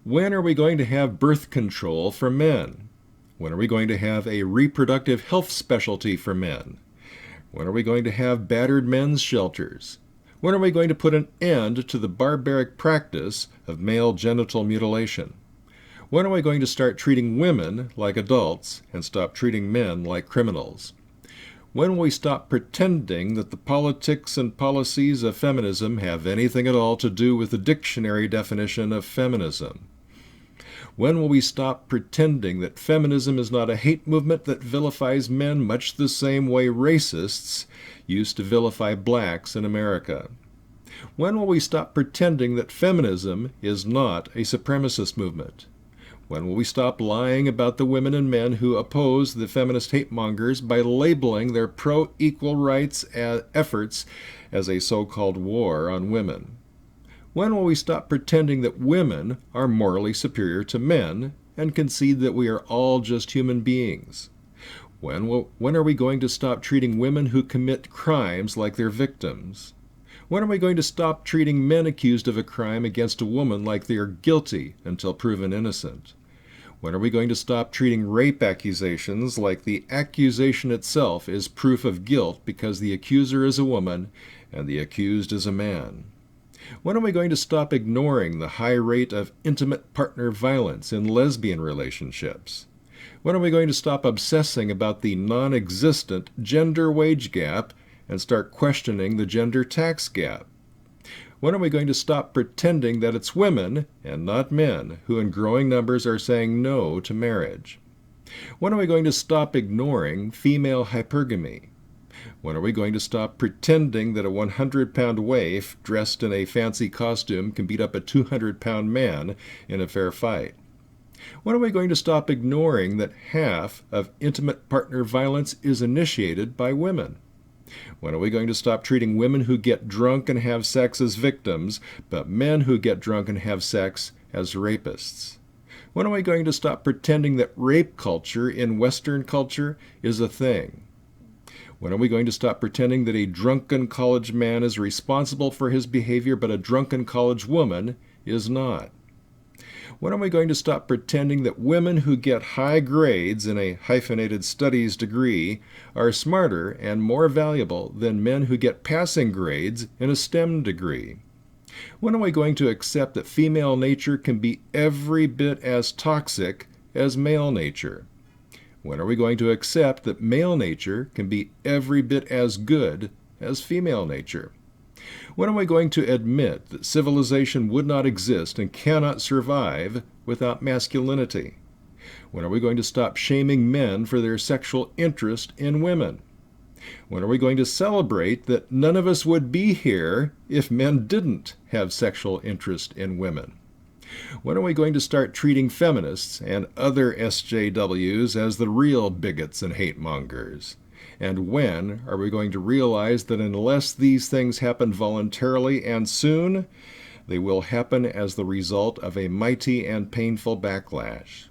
When are we going to have birth control for men? When are we going to have a reproductive health specialty for men? When are we going to have battered men's shelters? When are we going to put an end to the barbaric practice of male genital mutilation? When are we going to start treating women like adults and stop treating men like criminals? When will we stop pretending that the politics and policies of feminism have anything at all to do with the dictionary definition of feminism? When will we stop pretending that feminism is not a hate movement that vilifies men much the same way racists used to vilify blacks in America? When will we stop pretending that feminism is not a supremacist movement? When will we stop lying about the women and men who oppose the feminist hatemongers by labeling their pro-equal rights efforts as a so-called war on women? When will we stop pretending that women are morally superior to men and concede that we are all just human beings? When are we going to stop treating women who commit crimes like their victims? When are we going to stop treating men accused of a crime against a woman like they are guilty until proven innocent? When are we going to stop treating rape accusations like the accusation itself is proof of guilt because the accuser is a woman and the accused is a man? When are we going to stop ignoring the high rate of intimate partner violence in lesbian relationships? When are we going to stop obsessing about the nonexistent gender wage gap and start questioning the gender tax gap? When are we going to stop pretending that it's women and not men who in growing numbers are saying no to marriage? When are we going to stop ignoring female hypergamy? When are we going to stop pretending that a 100-pound waif dressed in a fancy costume can beat up a 200-pound man in a fair fight? When are we going to stop ignoring that half of intimate partner violence is initiated by women? When are we going to stop treating women who get drunk and have sex as victims, but men who get drunk and have sex as rapists? When are we going to stop pretending that rape culture in Western culture is a thing? When are we going to stop pretending that a drunken college man is responsible for his behavior, but a drunken college woman is not? When are we going to stop pretending that women who get high grades in a hyphenated studies degree are smarter and more valuable than men who get passing grades in a STEM degree? When are we going to accept that female nature can be every bit as toxic as male nature? When are we going to accept that male nature can be every bit as good as female nature? When are we going to admit that civilization would not exist and cannot survive without masculinity? When are we going to stop shaming men for their sexual interest in women? When are we going to celebrate that none of us would be here if men didn't have sexual interest in women? When are we going to start treating feminists and other SJWs as the real bigots and hatemongers? And when are we going to realize that unless these things happen voluntarily and soon, they will happen as the result of a mighty and painful backlash?